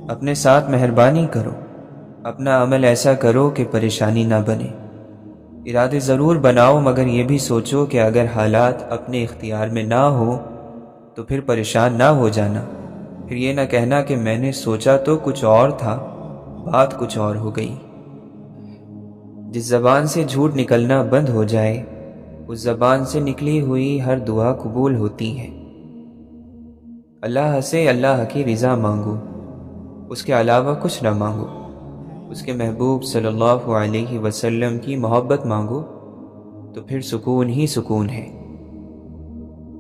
اپنے ساتھ مہربانی کرو، اپنا عمل ایسا کرو کہ پریشانی نہ بنے۔ ارادے ضرور بناؤ، مگر یہ بھی سوچو کہ اگر حالات اپنے اختیار میں نہ ہو تو پھر پریشان نہ ہو جانا، پھر یہ نہ کہنا کہ میں نے سوچا تو کچھ اور تھا، بات کچھ اور ہو گئی۔ جس زبان سے جھوٹ نکلنا بند ہو جائے، اس زبان سے نکلی ہوئی ہر دعا قبول ہوتی ہے۔ اللہ سے اللہ کی رضا مانگو، اس کے علاوہ کچھ نہ مانگو۔ اس کے محبوب صلی اللہ علیہ وسلم کی محبت مانگو، تو پھر سکون ہی سکون ہے۔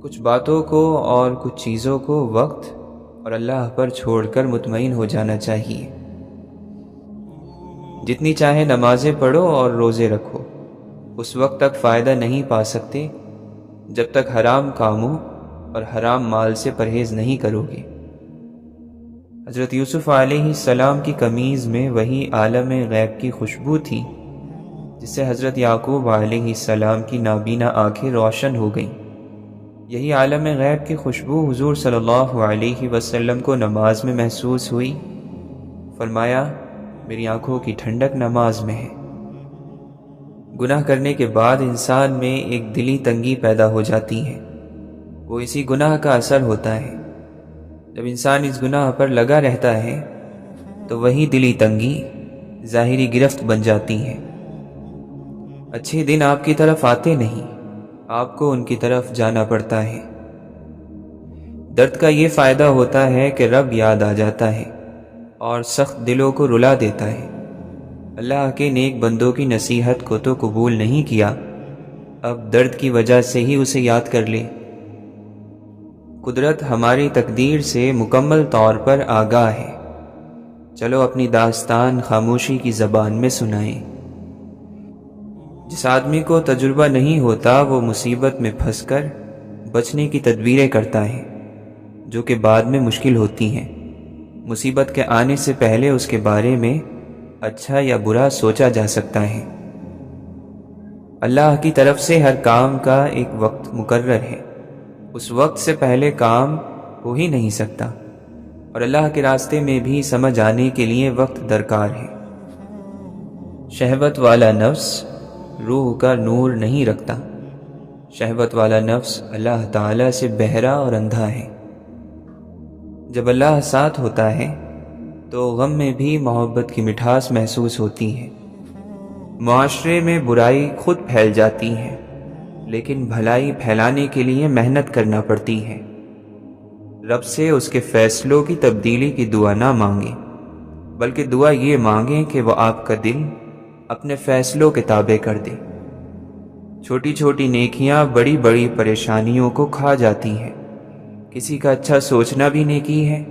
کچھ باتوں کو اور کچھ چیزوں کو وقت اور اللہ پر چھوڑ کر مطمئن ہو جانا چاہیے۔ جتنی چاہے نمازیں پڑھو اور روزے رکھو، اس وقت تک فائدہ نہیں پا سکتے جب تک حرام کاموں اور حرام مال سے پرہیز نہیں کرو گے۔ حضرت یوسف علیہ السلام کی قمیض میں وہی عالم غیب کی خوشبو تھی جس سے حضرت یعقوب علیہ السلام کی نابینا آنکھیں روشن ہو گئیں۔ یہی عالم غیب کی خوشبو حضور صلی اللہ علیہ وسلم کو نماز میں محسوس ہوئی۔ فرمایا، میری آنکھوں کی ٹھنڈک نماز میں ہے۔ گناہ کرنے کے بعد انسان میں ایک دلی تنگی پیدا ہو جاتی ہے، وہ اسی گناہ کا اثر ہوتا ہے۔ جب انسان اس گناہ پر لگا رہتا ہے تو وہی دلی تنگی ظاہری گرفت بن جاتی ہے۔ اچھے دن آپ کی طرف آتے نہیں، آپ کو ان کی طرف جانا پڑتا ہے۔ درد کا یہ فائدہ ہوتا ہے کہ رب یاد آ جاتا ہے اور سخت دلوں کو رلا دیتا ہے۔ اللہ کے نیک بندوں کی نصیحت کو تو قبول نہیں کیا، اب درد کی وجہ سے ہی اسے یاد کر لے۔ قدرت ہماری تقدیر سے مکمل طور پر آگاہ ہے، چلو اپنی داستان خاموشی کی زبان میں سنائیں۔ جس آدمی کو تجربہ نہیں ہوتا وہ مصیبت میں پھنس کر بچنے کی تدبیریں کرتا ہے، جو کہ بعد میں مشکل ہوتی ہیں۔ مصیبت کے آنے سے پہلے اس کے بارے میں اچھا یا برا سوچا جا سکتا ہے۔ اللہ کی طرف سے ہر کام کا ایک وقت مقرر ہے، اس وقت سے پہلے کام ہو ہی نہیں سکتا، اور اللہ کے راستے میں بھی سمجھ آنے کے لیے وقت درکار ہے۔ شہوت والا نفس روح کا نور نہیں رکھتا، شہوت والا نفس اللہ تعالی سے بہرا اور اندھا ہے۔ جب اللہ ساتھ ہوتا ہے تو غم میں بھی محبت کی مٹھاس محسوس ہوتی ہے۔ معاشرے میں برائی خود پھیل جاتی ہے، لیکن بھلائی پھیلانے کے لیے محنت کرنا پڑتی ہے۔ رب سے اس کے فیصلوں کی تبدیلی کی دعا نہ مانگیں، بلکہ دعا یہ مانگیں کہ وہ آپ کا دل اپنے فیصلوں کے تابع کر دے۔ چھوٹی چھوٹی نیکیاں بڑی بڑی پریشانیوں کو کھا جاتی ہیں۔ کسی کا اچھا سوچنا بھی نیکی ہے،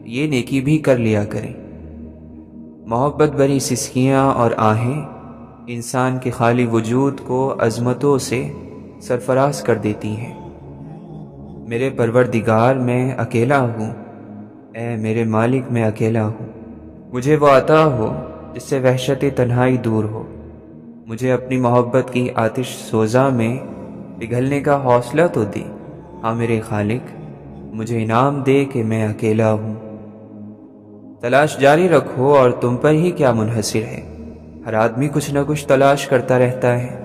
یہ نیکی بھی کر لیا کریں۔ محبت بھری سسکیاں اور آہیں انسان کے خالی وجود کو عظمتوں سے سرفراز کر دیتی ہیں۔ میرے پروردگار میں اکیلا ہوں، اے میرے مالک میں اکیلا ہوں، مجھے وہ عطا ہو جس سے وحشت تنہائی دور ہو، مجھے اپنی محبت کی آتش سوزاں میں پگھلنے کا حوصلہ تو دے۔ ہاں میرے خالق، مجھے انعام دے کہ میں اکیلا ہوں۔ تلاش جاری رکھو، اور تم پر ہی کیا منحصر ہے، ہر آدمی کچھ نہ کچھ تلاش کرتا رہتا ہے۔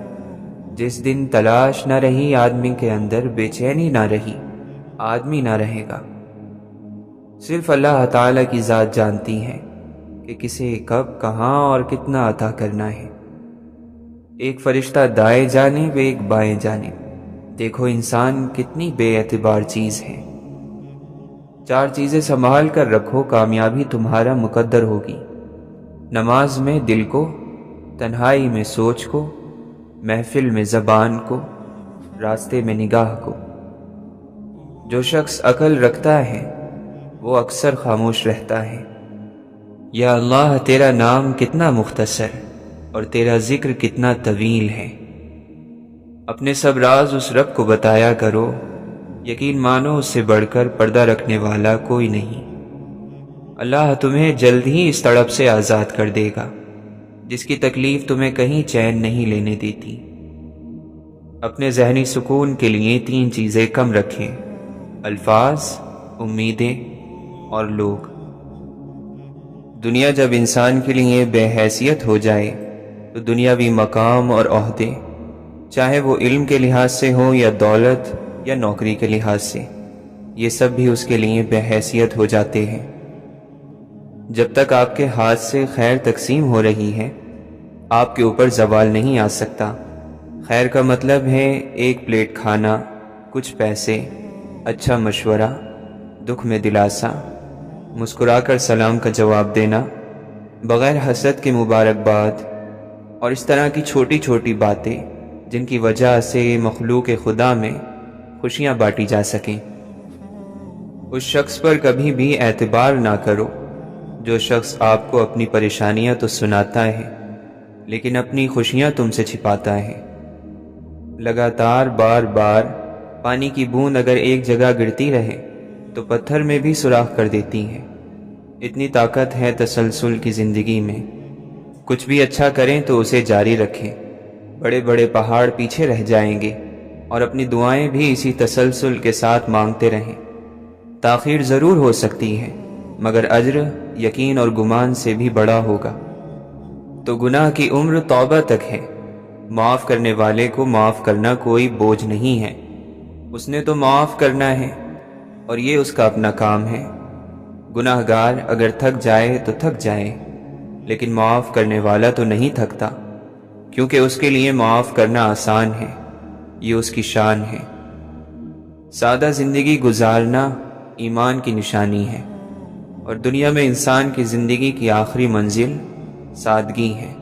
جس دن تلاش نہ رہی آدمی کے اندر، بے چینی نہ رہی، آدمی نہ رہے گا۔ صرف اللہ تعالی کی ذات جانتی ہے کہ کسے کب کہاں اور کتنا عطا کرنا ہے۔ ایک فرشتہ دائیں جانب ایک بائیں جانب، دیکھو انسان کتنی بے اعتبار چیز ہے۔ چار چیزیں سنبھال کر رکھو، کامیابی تمہارا مقدر ہوگی۔ نماز میں دل کو، تنہائی میں سوچ کو، محفل میں زبان کو، راستے میں نگاہ کو۔ جو شخص عقل رکھتا ہے وہ اکثر خاموش رہتا ہے۔ یا اللہ، تیرا نام کتنا مختصر اور تیرا ذکر کتنا طویل ہے۔ اپنے سب راز اس رب کو بتایا کرو، یقین مانو اس سے بڑھ کر پردہ رکھنے والا کوئی نہیں۔ اللہ تمہیں جلد ہی اس تڑپ سے آزاد کر دے گا جس کی تکلیف تمہیں کہیں چین نہیں لینے دیتی۔ اپنے ذہنی سکون کے لیے 3 چیزیں کم رکھیں: الفاظ، امیدیں اور لوگ۔ دنیا جب انسان کے لیے بے حیثیت ہو جائے تو دنیاوی مقام اور عہدے، چاہے وہ علم کے لحاظ سے ہو یا دولت یا نوکری کے لحاظ سے، یہ سب بھی اس کے لیے بے حیثیت ہو جاتے ہیں۔ جب تک آپ کے ہاتھ سے خیر تقسیم ہو رہی ہے، آپ کے اوپر زوال نہیں آ سکتا۔ خیر کا مطلب ہے ایک پلیٹ کھانا، کچھ پیسے، اچھا مشورہ، دکھ میں دلاسا، مسکرا کر سلام کا جواب دینا، بغیر حسد کے مبارکباد، اور اس طرح کی چھوٹی چھوٹی باتیں جن کی وجہ سے مخلوق خدا میں خوشیاں بانٹی جا سکیں۔ اس شخص پر کبھی بھی اعتبار نہ کرو جو شخص آپ کو اپنی پریشانیاں تو سناتا ہے لیکن اپنی خوشیاں تم سے چھپاتا ہے۔ لگاتار بار بار پانی کی بوند اگر ایک جگہ گرتی رہے تو پتھر میں بھی سوراخ کر دیتی ہے۔ اتنی طاقت ہے تسلسل کی زندگی میں۔ کچھ بھی اچھا کریں تو اسے جاری رکھیں۔ بڑے بڑے پہاڑ پیچھے رہ جائیں گے اور اپنی دعائیں بھی اسی تسلسل کے ساتھ مانگتے رہیں۔ تاخیر ضرور ہو سکتی ہے مگر اجر یقین اور گمان سے بھی بڑا ہوگا۔ تو گناہ کی عمر توبہ تک ہے۔ معاف کرنے والے کو معاف کرنا کوئی بوجھ نہیں ہے، اس نے تو معاف کرنا ہے اور یہ اس کا اپنا کام ہے۔ گناہ گار اگر تھک جائے تو تھک جائے لیکن معاف کرنے والا تو نہیں تھکتا، کیونکہ اس کے لیے معاف کرنا آسان ہے، یہ اس کی شان ہے۔ سادہ زندگی گزارنا ایمان کی نشانی ہے، اور دنیا میں انسان کی زندگی کی آخری منزل سادگی ہے۔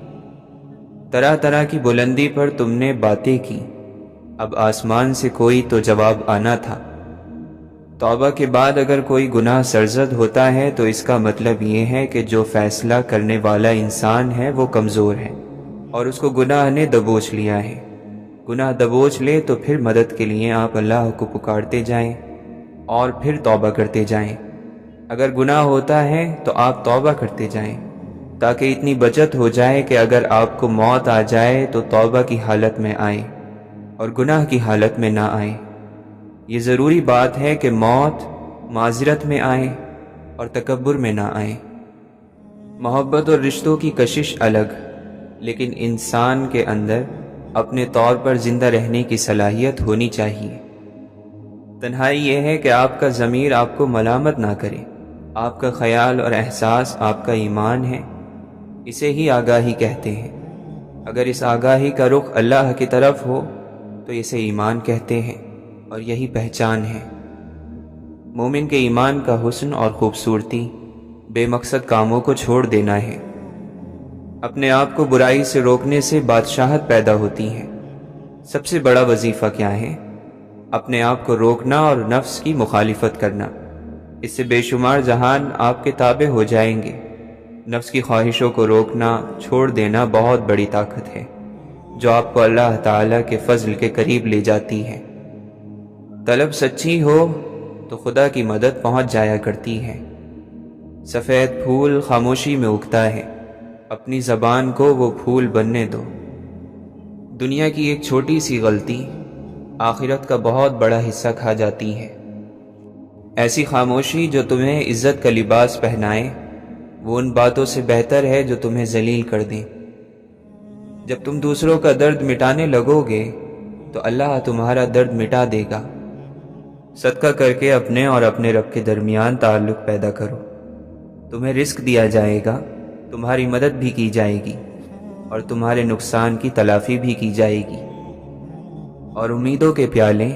طرح طرح کی بلندی پر تم نے باتیں کی، اب آسمان سے کوئی تو جواب آنا تھا۔ توبہ کے بعد اگر کوئی گناہ سرزد ہوتا ہے تو اس کا مطلب یہ ہے کہ جو فیصلہ کرنے والا انسان ہے وہ کمزور ہے اور اس کو گناہ نے دبوچ لیا ہے۔ گناہ دبوچ لے تو پھر مدد کے لیے آپ اللہ کو پکارتے جائیں اور پھر توبہ کرتے جائیں۔ اگر گناہ ہوتا ہے تو آپ توبہ کرتے جائیں تاکہ اتنی بچت ہو جائے کہ اگر آپ کو موت آ جائے تو توبہ کی حالت میں آئے اور گناہ کی حالت میں نہ آئے۔ یہ ضروری بات ہے کہ موت معذرت میں آئے اور تکبر میں نہ آئے۔ محبت اور رشتوں کی کشش الگ، لیکن انسان کے اندر اپنے طور پر زندہ رہنے کی صلاحیت ہونی چاہیے۔ تنہائی یہ ہے کہ آپ کا ضمیر آپ کو ملامت نہ کرے، آپ کا خیال اور احساس آپ کا ایمان ہے، اسے ہی آگاہی کہتے ہیں۔ اگر اس آگاہی کا رخ اللہ کی طرف ہو تو اسے ایمان کہتے ہیں اور یہی پہچان ہے۔ مومن کے ایمان کا حسن اور خوبصورتی بے مقصد کاموں کو چھوڑ دینا ہے۔ اپنے آپ کو برائی سے روکنے سے بادشاہت پیدا ہوتی ہے۔ سب سے بڑا وظیفہ کیا ہے؟ اپنے آپ کو روکنا اور نفس کی مخالفت کرنا۔ اس سے بے شمار جہان آپ کے تابع ہو جائیں گے۔ نفس کی خواہشوں کو روکنا، چھوڑ دینا بہت بڑی طاقت ہے جو آپ کو اللہ تعالیٰ کے فضل کے قریب لے جاتی ہے۔ طلب سچی ہو تو خدا کی مدد پہنچ جایا کرتی ہے۔ سفید پھول خاموشی میں اگتا ہے، اپنی زبان کو وہ پھول بننے دو۔ دنیا کی ایک چھوٹی سی غلطی آخرت کا بہت بڑا حصہ کھا جاتی ہے۔ ایسی خاموشی جو تمہیں عزت کا لباس پہنائے وہ ان باتوں سے بہتر ہے جو تمہیں ذلیل کر دیں۔ جب تم دوسروں کا درد مٹانے لگو گے تو اللہ تمہارا درد مٹا دے گا۔ صدقہ کر کے اپنے اور اپنے رب کے درمیان تعلق پیدا کرو، تمہیں رزق دیا جائے گا، تمہاری مدد بھی کی جائے گی اور تمہارے نقصان کی تلافی بھی کی جائے گی۔ اور امیدوں کے پیالے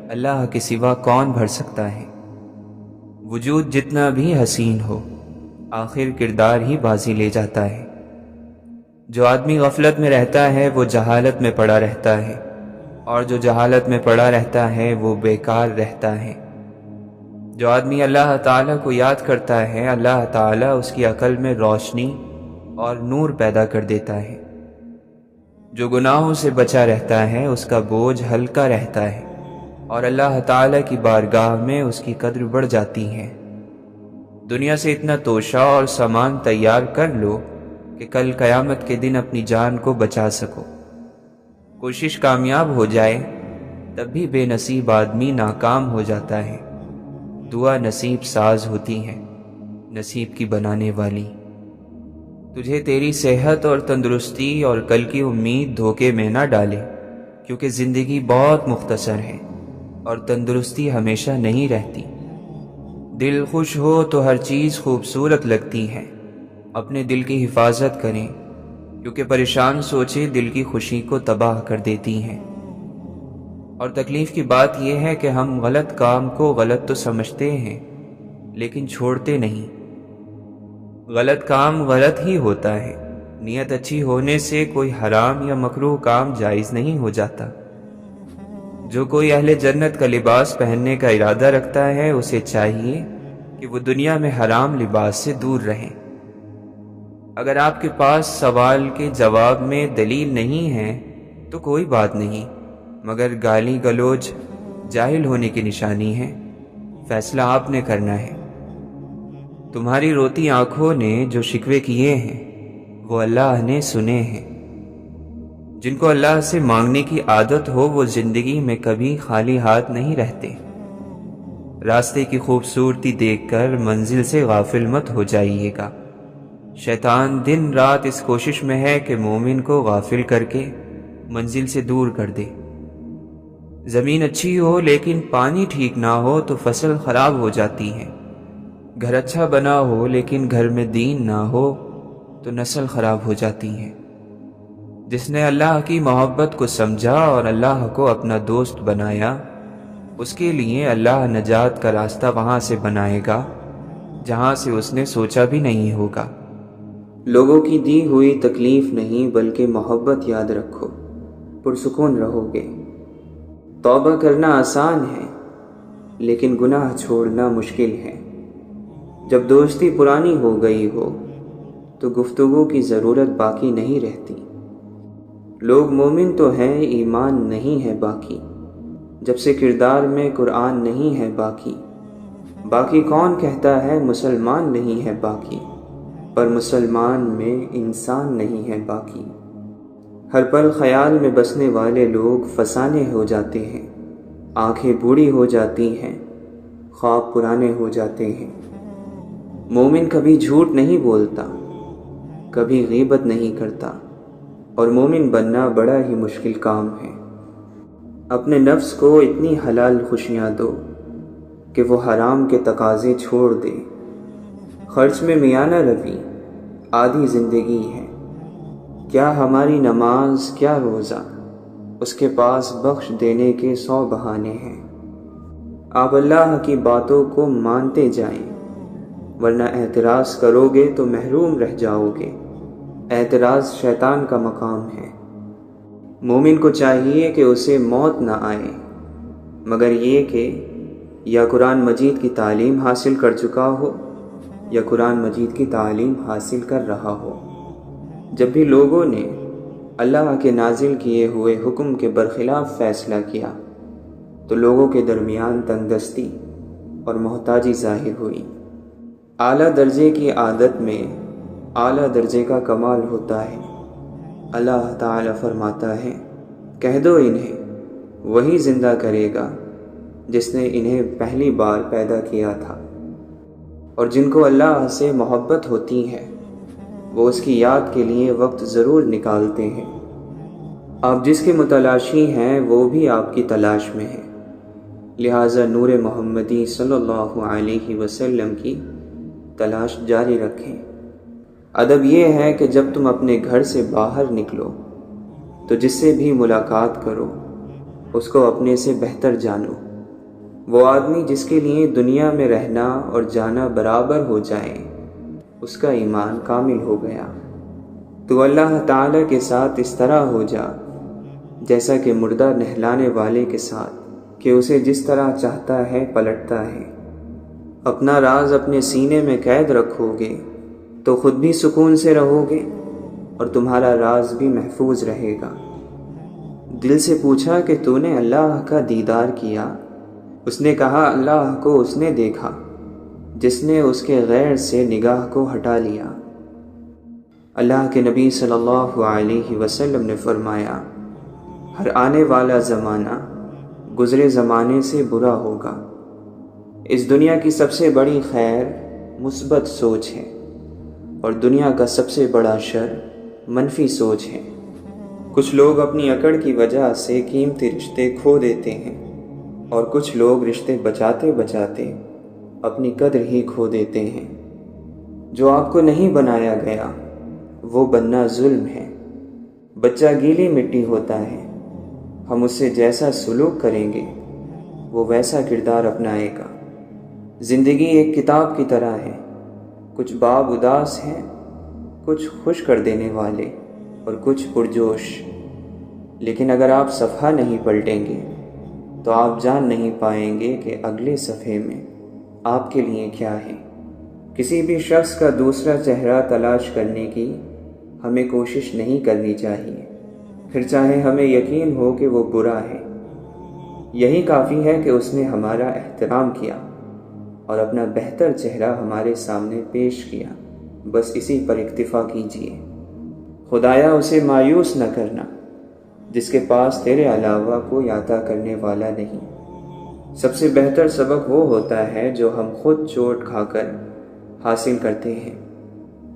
اللہ کے سوا کون بھر سکتا ہے؟ وجود جتنا بھی حسین ہو، آخر کردار ہی بازی لے جاتا ہے۔ جو آدمی غفلت میں رہتا ہے وہ جہالت میں پڑا رہتا ہے، اور جو جہالت میں پڑا رہتا ہے وہ بیکار رہتا ہے۔ جو آدمی اللہ تعالیٰ کو یاد کرتا ہے، اللہ تعالیٰ اس کی عقل میں روشنی اور نور پیدا کر دیتا ہے۔ جو گناہوں سے بچا رہتا ہے اس کا بوجھ ہلکا رہتا ہے اور اللہ تعالیٰ کی بارگاہ میں اس کی قدر بڑھ جاتی ہے۔ دنیا سے اتنا توشہ اور سامان تیار کر لو کہ کل قیامت کے دن اپنی جان کو بچا سکو۔ کوشش کامیاب ہو جائے تب بھی بے نصیب آدمی ناکام ہو جاتا ہے۔ دعا نصیب ساز ہوتی ہے، نصیب کی بنانے والی۔ تجھے تیری صحت اور تندرستی اور کل کی امید دھوکے میں نہ ڈالے، کیونکہ زندگی بہت مختصر ہے اور تندرستی ہمیشہ نہیں رہتی۔ دل خوش ہو تو ہر چیز خوبصورت لگتی ہے۔ اپنے دل کی حفاظت کریں، کیونکہ پریشان سوچیں دل کی خوشی کو تباہ کر دیتی ہیں۔ اور تکلیف کی بات یہ ہے کہ ہم غلط کام کو غلط تو سمجھتے ہیں لیکن چھوڑتے نہیں۔ غلط کام غلط ہی ہوتا ہے، نیت اچھی ہونے سے کوئی حرام یا مکروہ کام جائز نہیں ہو جاتا۔ جو کوئی اہل جنت کا لباس پہننے کا ارادہ رکھتا ہے اسے چاہیے کہ وہ دنیا میں حرام لباس سے دور رہے۔ اگر آپ کے پاس سوال کے جواب میں دلیل نہیں ہے تو کوئی بات نہیں، مگر گالی گلوچ جاہل ہونے کی نشانی ہے۔ فیصلہ آپ نے کرنا ہے۔ تمہاری روتی آنکھوں نے جو شکوے کیے ہیں وہ اللہ نے سنے ہیں۔ جن کو اللہ سے مانگنے کی عادت ہو وہ زندگی میں کبھی خالی ہاتھ نہیں رہتے۔ راستے کی خوبصورتی دیکھ کر منزل سے غافل مت ہو جائیے گا۔ شیطان دن رات اس کوشش میں ہے کہ مومن کو غافل کر کے منزل سے دور کر دے۔ زمین اچھی ہو لیکن پانی ٹھیک نہ ہو تو فصل خراب ہو جاتی ہے۔ گھر اچھا بنا ہو لیکن گھر میں دین نہ ہو تو نسل خراب ہو جاتی ہے۔ جس نے اللہ کی محبت کو سمجھا اور اللہ کو اپنا دوست بنایا، اس کے لیے اللہ نجات کا راستہ وہاں سے بنائے گا جہاں سے اس نے سوچا بھی نہیں ہوگا۔ لوگوں کی دی ہوئی تکلیف نہیں بلکہ محبت یاد رکھو، پرسکون رہو گے۔ توبہ کرنا آسان ہے لیکن گناہ چھوڑنا مشکل ہے۔ جب دوستی پرانی ہو گئی ہو تو گفتگو کی ضرورت باقی نہیں رہتی۔ لوگ مومن تو ہیں ایمان نہیں ہے باقی، جب سے کردار میں قرآن نہیں ہے باقی۔ باقی کون کہتا ہے مسلمان نہیں ہے باقی، پر مسلمان میں انسان نہیں ہے باقی۔ ہر پل خیال میں بسنے والے لوگ فسانے ہو جاتے ہیں، آنکھیں بوڑھی ہو جاتی ہیں، خواب پرانے ہو جاتے ہیں۔ مومن کبھی جھوٹ نہیں بولتا، کبھی غیبت نہیں کرتا، اور مومن بننا بڑا ہی مشکل کام ہے۔ اپنے نفس کو اتنی حلال خوشیاں دو کہ وہ حرام کے تقاضے چھوڑ دے۔ خرچ میں میانہ روی آدھی زندگی ہے۔ کیا ہماری نماز کیا روزہ، اس کے پاس بخش دینے کے 100 بہانے ہیں۔ آپ اللہ کی باتوں کو مانتے جائیں، ورنہ اعتراض کرو گے تو محروم رہ جاؤ گے۔ اعتراض شیطان کا مقام ہے۔ مومن کو چاہیے کہ اسے موت نہ آئے مگر یہ کہ یا قرآن مجید کی تعلیم حاصل کر چکا ہو یا قرآن مجید کی تعلیم حاصل کر رہا ہو۔ جب بھی لوگوں نے اللہ کے نازل کیے ہوئے حکم کے برخلاف فیصلہ کیا تو لوگوں کے درمیان تنگ دستی اور محتاجی ظاہر ہوئی۔ اعلیٰ درجے کی عادت میں اعلیٰ درجے کا کمال ہوتا ہے۔ اللہ تعالی فرماتا ہے، کہہ دو انہیں وہی زندہ کرے گا جس نے انہیں پہلی بار پیدا کیا تھا۔ اور جن کو اللہ سے محبت ہوتی ہے وہ اس کی یاد کے لیے وقت ضرور نکالتے ہیں۔ آپ جس کے متلاشی ہیں وہ بھی آپ کی تلاش میں ہے، لہٰذا نور محمدی صلی اللہ علیہ وسلم کی تلاش جاری رکھیں۔ ادب یہ ہے کہ جب تم اپنے گھر سے باہر نکلو تو جس سے بھی ملاقات کرو اس کو اپنے سے بہتر جانو۔ وہ آدمی جس کے لیے دنیا میں رہنا اور جانا برابر ہو جائے اس کا ایمان کامل ہو گیا۔ تو اللہ تعالی کے ساتھ اس طرح ہو جا جیسا کہ مردہ نہلانے والے کے ساتھ، کہ اسے جس طرح چاہتا ہے پلٹتا ہے۔ اپنا راز اپنے سینے میں قید رکھو گے تو خود بھی سکون سے رہو گے اور تمہارا راز بھی محفوظ رہے گا۔ دل سے پوچھا کہ تو نے اللہ کا دیدار کیا؟ اس نے کہا اللہ کو اس نے دیکھا جس نے اس کے غیر سے نگاہ کو ہٹا لیا۔ اللہ کے نبی صلی اللہ علیہ وسلم نے فرمایا، ہر آنے والا زمانہ گزرے زمانے سے برا ہوگا۔ اس دنیا کی سب سے بڑی خیر مثبت سوچ ہے۔ اور دنیا کا سب سے بڑا شر منفی سوچ ہے۔ کچھ لوگ اپنی اکڑ کی وجہ سے قیمتی رشتے کھو دیتے ہیں، اور کچھ لوگ رشتے بچاتے بچاتے اپنی قدر ہی کھو دیتے ہیں۔ جو آپ کو نہیں بنایا گیا وہ بننا ظلم ہے۔ بچہ گیلی مٹی ہوتا ہے، ہم اس سے جیسا سلوک کریں گے وہ ویسا کردار اپنائے گا۔ زندگی ایک کتاب کی طرح ہے، کچھ باب اداس ہیں، کچھ خوش کر دینے والے اور کچھ پرجوش۔ لیکن اگر آپ صفحہ نہیں پلٹیں گے تو آپ جان نہیں پائیں گے کہ اگلے صفحے میں آپ کے لیے کیا ہے۔ کسی بھی شخص کا دوسرا چہرہ تلاش کرنے کی ہمیں کوشش نہیں کرنی چاہیے، پھر چاہے ہمیں یقین ہو کہ وہ برا ہے۔ یہی کافی ہے کہ اس نے ہمارا احترام کیا اور اپنا بہتر چہرہ ہمارے سامنے پیش کیا، بس اسی پر اکتفا کیجیے۔ خدایا اسے مایوس نہ کرنا جس کے پاس تیرے علاوہ کوئی عطا کرنے والا نہیں۔ سب سے بہتر سبق وہ ہوتا ہے جو ہم خود چوٹ کھا کر حاصل کرتے ہیں۔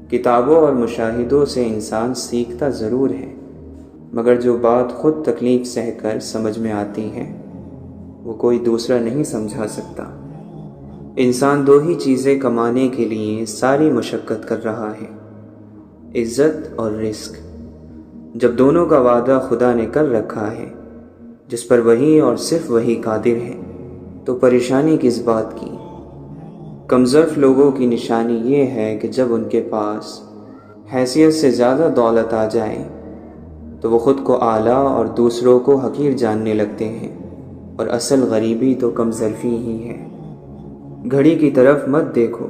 کتابوں اور مشاہدوں سے انسان سیکھتا ضرور ہے، مگر جو بات خود تکلیف سہ کر سمجھ میں آتی ہے وہ کوئی دوسرا نہیں سمجھا سکتا۔ انسان دو ہی چیزیں کمانے کے لیے ساری مشقت کر رہا ہے، عزت اور رزق۔ جب دونوں کا وعدہ خدا نے کر رکھا ہے جس پر وہی اور صرف وہی قادر ہے تو پریشانی کس بات کی؟ کمظرف لوگوں کی نشانی یہ ہے کہ جب ان کے پاس حیثیت سے زیادہ دولت آ جائے تو وہ خود کو اعلیٰ اور دوسروں کو حقیر جاننے لگتے ہیں، اور اصل غریبی تو کمظرفی ہی ہے۔ گھڑی کی طرف مت دیکھو،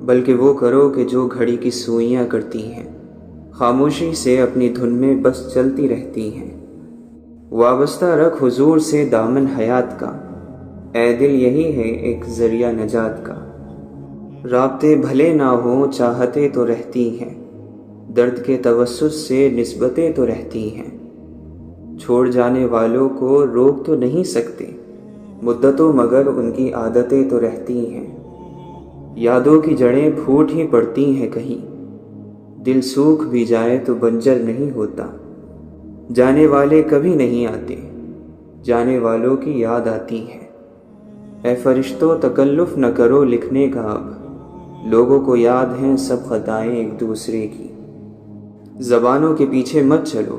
بلکہ وہ کرو کہ جو گھڑی کی سوئیاں کرتی ہیں، خاموشی سے اپنی دھن میں بس چلتی رہتی ہیں۔ وابستہ رکھ حضور سے دامن حیات کا، اے دل یہی ہے ایک ذریعہ نجات کا۔ رابطے بھلے نہ ہوں چاہتے تو رہتی ہیں، درد کے توسط سے نسبتیں تو رہتی ہیں۔ چھوڑ جانے والوں کو روک تو نہیں سکتے مدتوں، مگر ان کی عادتیں تو رہتی ہیں۔ یادوں کی جڑیں پھوٹ ہی پڑتی ہیں کہیں، دل سوکھ بھی جائے تو بنجر نہیں ہوتا۔ جانے والے کبھی نہیں آتے، جانے والوں کی یاد آتی ہے۔ اے فرشتوں تکلف نہ کرو لکھنے کا اب، لوگوں کو یاد ہیں سب خطائیں ایک دوسرے کی۔ زبانوں کے پیچھے مت چلو،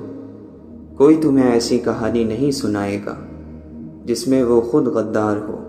کوئی تمہیں ایسی کہانی نہیں سنائے گا جس میں وہ خود غدار ہو۔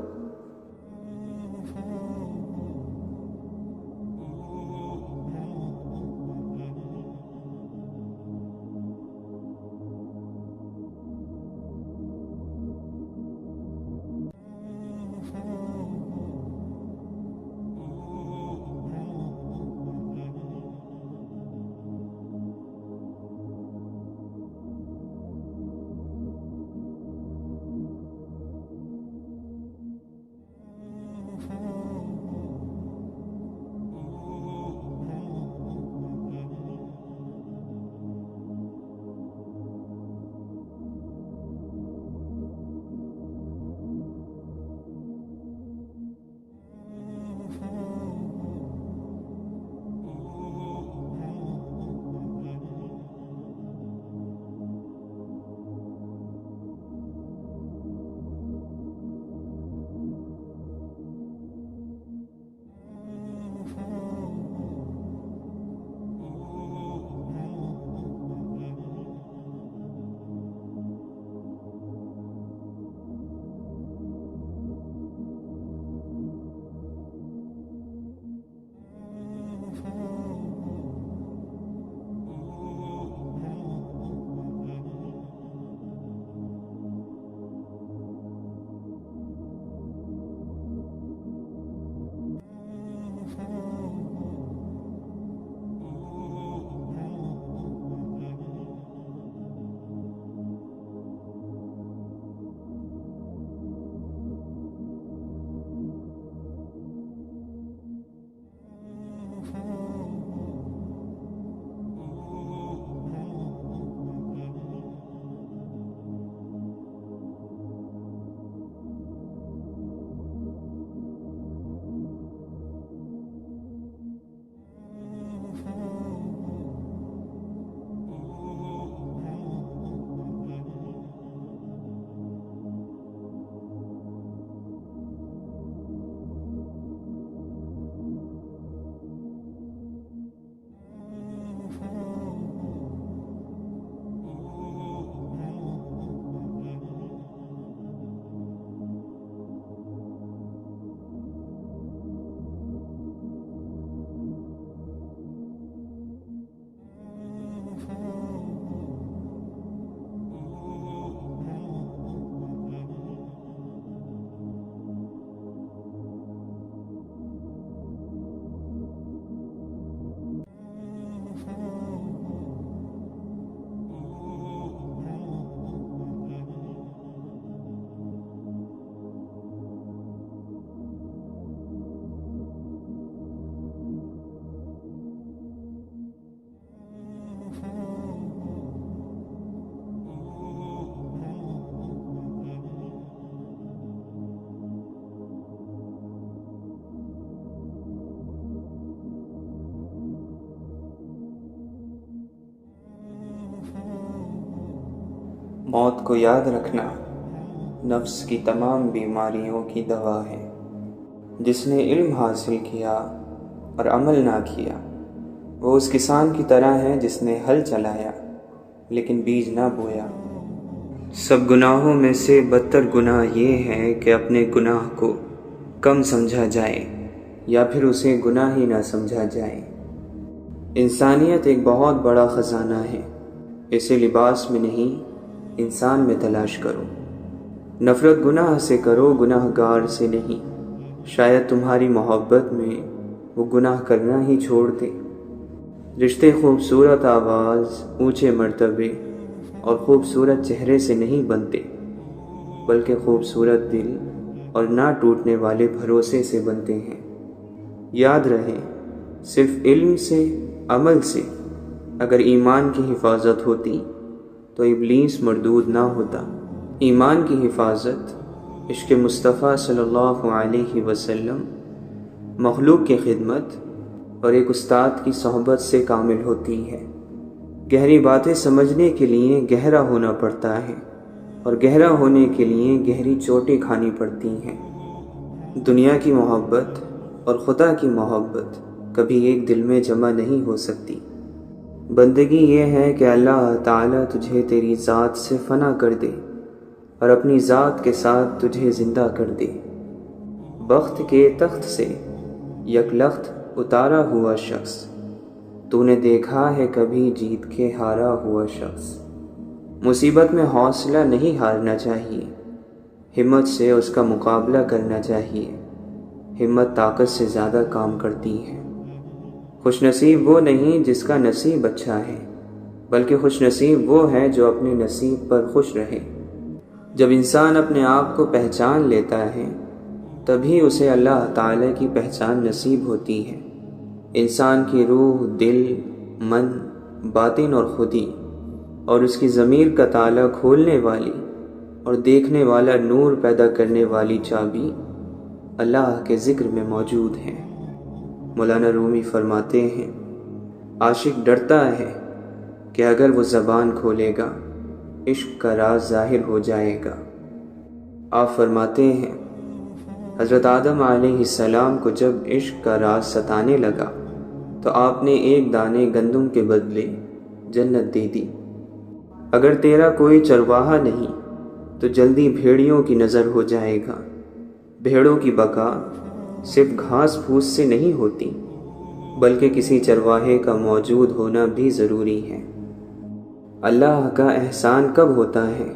موت کو یاد رکھنا نفس کی تمام بیماریوں کی دوا ہے۔ جس نے علم حاصل کیا اور عمل نہ کیا وہ اس کسان کی طرح ہے جس نے ہل چلایا لیکن بیج نہ بویا۔ سب گناہوں میں سے بدتر گناہ یہ ہے کہ اپنے گناہ کو کم سمجھا جائے یا پھر اسے گناہ ہی نہ سمجھا جائے۔ انسانیت ایک بہت بڑا خزانہ ہے، اسے لباس میں نہیں انسان میں تلاش کرو۔ نفرت گناہ سے کرو، گناہ گار سے نہیں، شاید تمہاری محبت میں وہ گناہ کرنا ہی چھوڑ دے۔ رشتے خوبصورت آواز، اونچے مرتبے اور خوبصورت چہرے سے نہیں بنتے، بلکہ خوبصورت دل اور نہ ٹوٹنے والے بھروسے سے بنتے ہیں۔ یاد رہے، صرف علم سے، عمل سے اگر ایمان کی حفاظت ہوتی تو ابلیس مردود نہ ہوتا۔ ایمان کی حفاظت عشق مصطفیٰ صلی اللہ علیہ وسلم، مخلوق کی خدمت اور ایک استاد کی صحبت سے کامل ہوتی ہے۔ گہری باتیں سمجھنے کے لیے گہرا ہونا پڑتا ہے اور گہرا ہونے کے لیے گہری چوٹیں کھانی پڑتی ہیں۔ دنیا کی محبت اور خدا کی محبت کبھی ایک دل میں جمع نہیں ہو سکتی۔ بندگی یہ ہے کہ اللہ تعالیٰ تجھے تیری ذات سے فنا کر دے اور اپنی ذات کے ساتھ تجھے زندہ کر دے۔ بخت کے تخت سے یک لخت اتارا ہوا شخص، تو نے دیکھا ہے کبھی جیت کے ہارا ہوا شخص۔ مصیبت میں حوصلہ نہیں ہارنا چاہیے، ہمت سے اس کا مقابلہ کرنا چاہیے۔ ہمت طاقت سے زیادہ کام کرتی ہے۔ خوش نصیب وہ نہیں جس کا نصیب اچھا ہے، بلکہ خوش نصیب وہ ہے جو اپنے نصیب پر خوش رہے۔ جب انسان اپنے آپ کو پہچان لیتا ہے تبھی اسے اللہ تعالی کی پہچان نصیب ہوتی ہے۔ انسان کی روح، دل، من، باطن اور خودی اور اس کی ضمیر کا تالا کھولنے والی اور دیکھنے والا نور پیدا کرنے والی چابی اللہ کے ذکر میں موجود ہے۔ مولانا رومی فرماتے ہیں، عاشق ڈرتا ہے کہ اگر وہ زبان کھولے گا عشق کا راز ظاہر ہو جائے گا۔ آپ فرماتے ہیں، حضرت آدم علیہ السلام کو جب عشق کا راز ستانے لگا تو آپ نے ایک دانے گندم کے بدلے جنت دے دی۔ اگر تیرا کوئی چرواہا نہیں تو جلدی بھیڑیوں کی نظر ہو جائے گا۔ بھیڑوں کی بقا صرف گھاس پھوس سے نہیں ہوتی، بلکہ کسی چرواہے کا موجود ہونا بھی ضروری ہے۔ اللہ کا احسان کب ہوتا ہے؟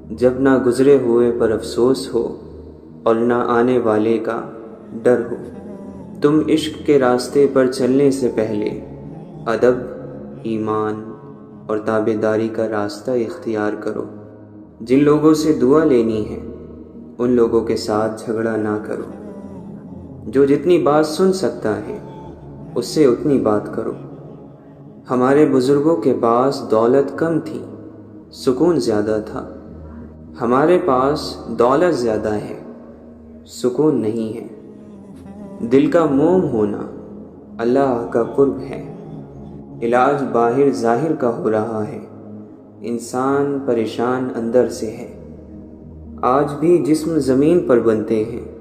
جب نہ گزرے ہوئے پر افسوس ہو اور نہ آنے والے کا ڈر ہو۔ تم عشق کے راستے پر چلنے سے پہلے ادب، ایمان اور تابعداری کا راستہ اختیار کرو۔ جن لوگوں سے دعا لینی ہے ان لوگوں کے ساتھ جھگڑا نہ کرو۔ جو جتنی بات سن سکتا ہے اس سے اتنی بات کرو۔ ہمارے بزرگوں کے پاس دولت کم تھی، سکون زیادہ تھا۔ ہمارے پاس دولت زیادہ ہے، سکون نہیں ہے۔ دل کا موم ہونا اللہ کا قرب ہے۔ علاج باہر ظاہر کا ہو رہا ہے، انسان پریشان اندر سے ہے۔ آج بھی جسم زمین پر بنتے ہیں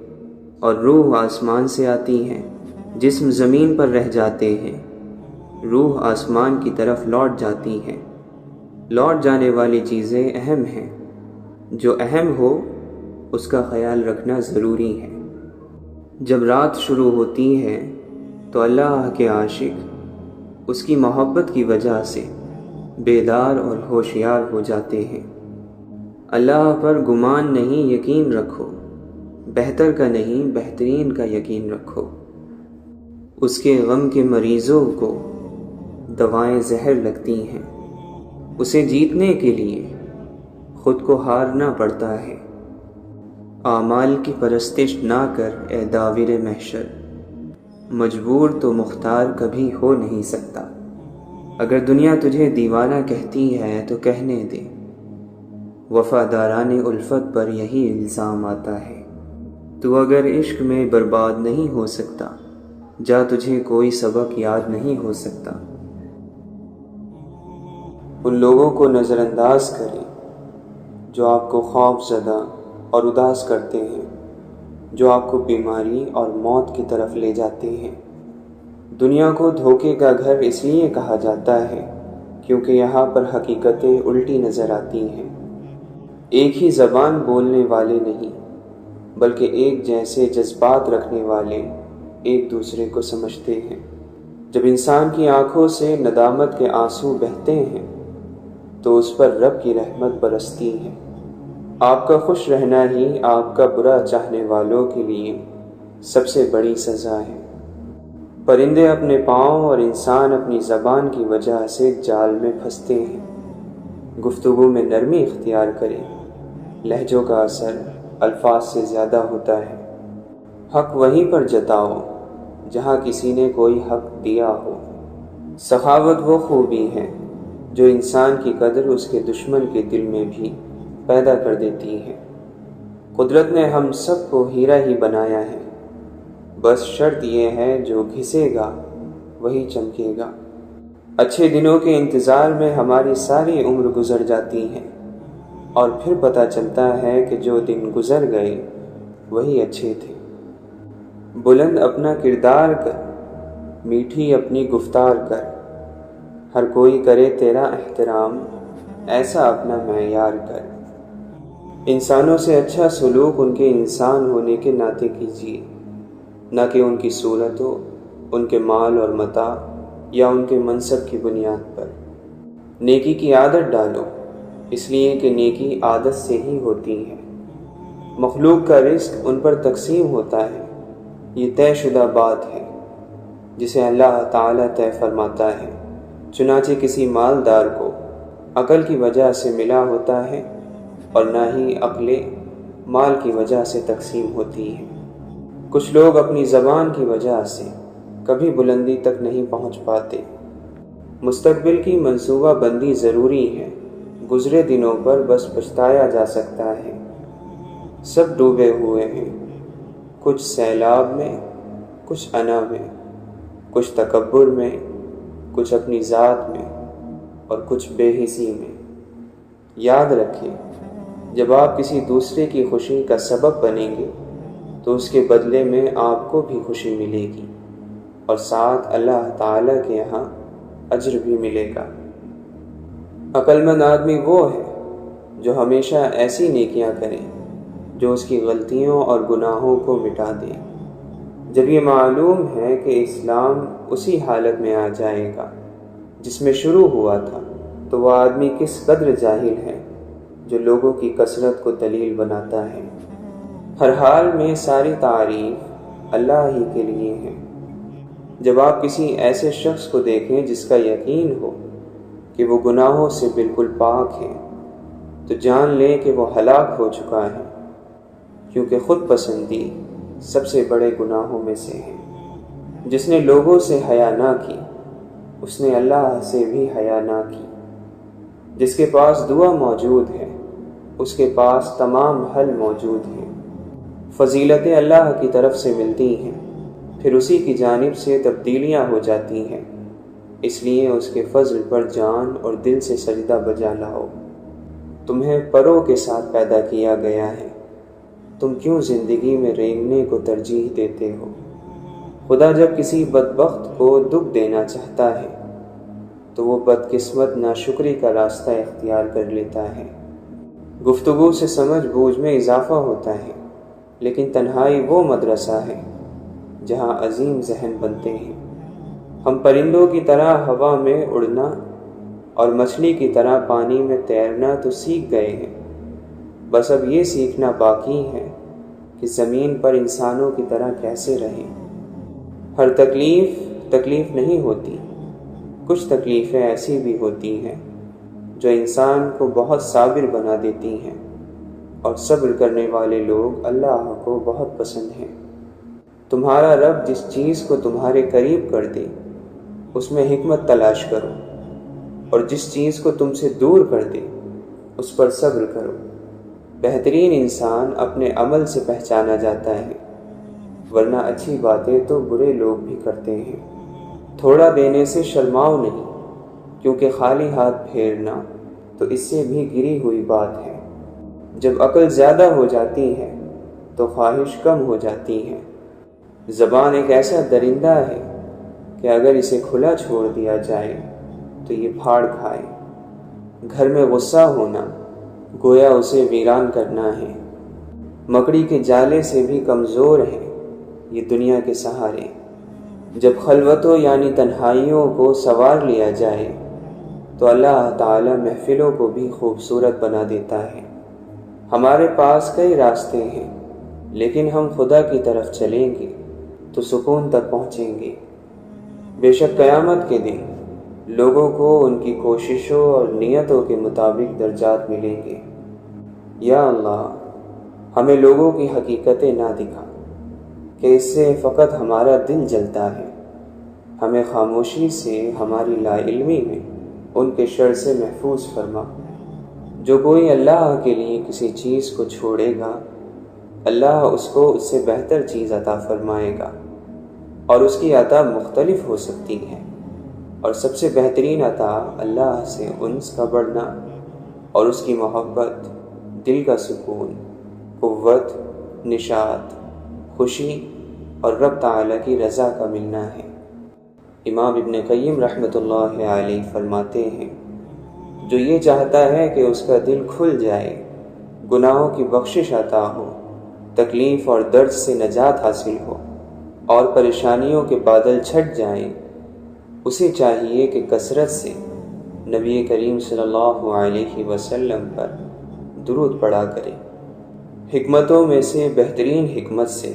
اور روح آسمان سے آتی ہے۔ جسم زمین پر رہ جاتے ہیں، روح آسمان کی طرف لوٹ جاتی ہے۔ لوٹ جانے والی چیزیں اہم ہیں، جو اہم ہو اس کا خیال رکھنا ضروری ہے۔ جب رات شروع ہوتی ہے تو اللہ کے عاشق اس کی محبت کی وجہ سے بیدار اور ہوشیار ہو جاتے ہیں۔ اللہ پر گمان نہیں، یقین رکھو۔ بہتر کا نہیں، بہترین کا یقین رکھو۔ اس کے غم کے مریضوں کو دوائیں زہر لگتی ہیں۔ اسے جیتنے کے لیے خود کو ہارنا پڑتا ہے۔ اعمال کی پرستش نہ کر اے داور محشر، مجبور تو مختار کبھی ہو نہیں سکتا۔ اگر دنیا تجھے دیوانہ کہتی ہے تو کہنے دے، وفاداران الفت پر یہی الزام آتا ہے۔ تو اگر عشق میں برباد نہیں ہو سکتا، جا تجھے کوئی سبق یاد نہیں ہو سکتا۔ ان لوگوں کو نظر انداز کریں جو آپ کو خوف زدہ اور اداس کرتے ہیں، جو آپ کو بیماری اور موت کی طرف لے جاتے ہیں۔ دنیا کو دھوکے کا گھر اس لیے کہا جاتا ہے کیونکہ یہاں پر حقیقتیں الٹی نظر آتی ہیں۔ ایک ہی زبان بولنے والے نہیں، بلکہ ایک جیسے جذبات رکھنے والے ایک دوسرے کو سمجھتے ہیں۔ جب انسان کی آنکھوں سے ندامت کے آنسو بہتے ہیں تو اس پر رب کی رحمت برستی ہے۔ آپ کا خوش رہنا ہی آپ کا برا چاہنے والوں کے لیے سب سے بڑی سزا ہے۔ پرندے اپنے پاؤں اور انسان اپنی زبان کی وجہ سے جال میں پھنستے ہیں۔ گفتگو میں نرمی اختیار کریں، لہجوں کا اثر الفاظ سے زیادہ ہوتا ہے۔ حق وہیں پر جتاؤ جہاں کسی نے کوئی حق دیا ہو۔ سخاوت وہ خوبی ہے جو انسان کی قدر اس کے دشمن کے دل میں بھی پیدا کر دیتی ہے۔ قدرت نے ہم سب کو ہیرا ہی بنایا ہے، بس شرط یہ ہے جو گھسے گا وہی چمکے گا۔ اچھے دنوں کے انتظار میں ہماری ساری عمر گزر جاتی ہے اور پھر پتہ چلتا ہے کہ جو دن گزر گئے وہی اچھے تھے۔ بلند اپنا کردار کر، میٹھی اپنی گفتار کر، ہر کوئی کرے تیرا احترام، ایسا اپنا معیار کر۔ انسانوں سے اچھا سلوک ان کے انسان ہونے کے ناطے کیجیے، نہ کہ ان کی صورتوں، ان کے مال اور متاع یا ان کے منصب کی بنیاد پر۔ نیکی کی عادت ڈالو، اس لیے کہ نیکی عادت سے ہی ہوتی ہے۔ مخلوق کا رزق ان پر تقسیم ہوتا ہے، یہ طے شدہ بات ہے جسے اللہ تعالیٰ طے فرماتا ہے۔ چنانچہ کسی مالدار کو عقل کی وجہ سے ملا ہوتا ہے اور نہ ہی عقل مال کی وجہ سے تقسیم ہوتی ہے۔ کچھ لوگ اپنی زبان کی وجہ سے کبھی بلندی تک نہیں پہنچ پاتے۔ مستقبل کی منصوبہ بندی ضروری ہے، گزرے دنوں پر بس پچھتایا جا سکتا ہے۔ سب ڈوبے ہوئے ہیں، کچھ سیلاب میں، کچھ انا میں، کچھ تکبر میں، کچھ اپنی ذات میں اور کچھ بے حسی میں۔ یاد رکھیں، جب آپ کسی دوسرے کی خوشی کا سبب بنیں گے تو اس کے بدلے میں آپ کو بھی خوشی ملے گی اور ساتھ اللہ تعالیٰ کے یہاں اجر بھی ملے گا۔ عقل مند آدمی وہ ہے جو ہمیشہ ایسی نیکیاں کرے جو اس کی غلطیوں اور گناہوں کو مٹا دے۔ جب یہ معلوم ہے کہ اسلام اسی حالت میں آ جائے گا جس میں شروع ہوا تھا، تو وہ آدمی کس قدر جاہل ہے جو لوگوں کی کثرت کو دلیل بناتا ہے۔ ہر حال میں ساری تعریف اللہ ہی کے لیے ہے۔ جب آپ کسی ایسے شخص کو دیکھیں جس کا یقین ہو کہ وہ گناہوں سے بالکل پاک ہے، تو جان لیں کہ وہ ہلاک ہو چکا ہے، کیونکہ خود پسندی سب سے بڑے گناہوں میں سے ہے۔ جس نے لوگوں سے حیا نہ کی، اس نے اللہ سے بھی حیا نہ کی۔ جس کے پاس دعا موجود ہے، اس کے پاس تمام حل موجود ہیں۔ فضیلتیں اللہ کی طرف سے ملتی ہیں، پھر اسی کی جانب سے تبدیلیاں ہو جاتی ہیں، اس لیے اس کے فضل پر جان اور دل سے سجدہ بجا لاؤ۔ تمہیں پروں کے ساتھ پیدا کیا گیا ہے، تم کیوں زندگی میں رینگنے کو ترجیح دیتے ہو؟ خدا جب کسی بدبخت کو دکھ دینا چاہتا ہے تو وہ بدقسمت ناشکری کا راستہ اختیار کر لیتا ہے۔ گفتگو سے سمجھ بوجھ میں اضافہ ہوتا ہے، لیکن تنہائی وہ مدرسہ ہے جہاں عظیم ذہن بنتے ہیں۔ ہم پرندوں کی طرح ہوا میں اڑنا اور مچھلی کی طرح پانی میں تیرنا تو سیکھ گئے ہیں، بس اب یہ سیکھنا باقی ہے کہ زمین پر انسانوں کی طرح کیسے رہیں۔ ہر تکلیف نہیں ہوتی، کچھ تکلیفیں ایسی بھی ہوتی ہیں جو انسان کو بہت صابر بنا دیتی ہیں، اور صبر کرنے والے لوگ اللہ کو بہت پسند ہیں۔ تمہارا رب جس چیز کو تمہارے قریب کر دے اس میں حکمت تلاش کرو، اور جس چیز کو تم سے دور کر دے اس پر صبر کرو۔ بہترین انسان اپنے عمل سے پہچانا جاتا ہے، ورنہ اچھی باتیں تو برے لوگ بھی کرتے ہیں۔ تھوڑا دینے سے شرماؤ نہیں، کیونکہ خالی ہاتھ پھیرنا تو اس سے بھی گری ہوئی بات ہے۔ جب عقل زیادہ ہو جاتی ہے تو خواہش کم ہو جاتی ہے۔ زبان ایک ایسا درندہ ہے کہ اگر اسے کھلا چھوڑ دیا جائے تو یہ پھاڑ کھائے۔ گھر میں غصہ ہونا گویا اسے ویران کرنا ہے۔ مکڑی کے جالے سے بھی کمزور ہیں یہ دنیا کے سہارے۔ جب خلوتوں یعنی تنہائیوں کو سنوار لیا جائے تو اللہ تعالی محفلوں کو بھی خوبصورت بنا دیتا ہے۔ ہمارے پاس کئی راستے ہیں، لیکن ہم خدا کی طرف چلیں گے تو سکون تک پہنچیں گے۔ بے شک قیامت کے دن لوگوں کو ان کی کوششوں اور نیتوں کے مطابق درجات ملیں گے۔ یا اللہ، ہمیں لوگوں کی حقیقتیں نہ دکھا کہ اس سے فقط ہمارا دل جلتا ہے۔ ہمیں خاموشی سے ہماری لا علمی میں ان کے شر سے محفوظ فرما۔ جو کوئی اللہ کے لیے کسی چیز کو چھوڑے گا، اللہ اس کو اس سے بہتر چیز عطا فرمائے گا، اور اس کی عطا مختلف ہو سکتی ہے، اور سب سے بہترین عطا اللہ سے انس کا بڑھنا اور اس کی محبت، دل کا سکون، قوت، نشاط، خوشی اور رب تعالیٰ کی رضا کا ملنا ہے۔ امام ابن قیم رحمۃ اللہ علیہ فرماتے ہیں، جو یہ چاہتا ہے کہ اس کا دل کھل جائے، گناہوں کی بخشش عطا ہو، تکلیف اور درد سے نجات حاصل ہو اور پریشانیوں کے بادل چھٹ جائیں، اسے چاہیے کہ کثرت سے نبی کریم صلی اللہ علیہ وسلم پر درود پڑھا کرے۔ حکمتوں میں سے بہترین حکمت سے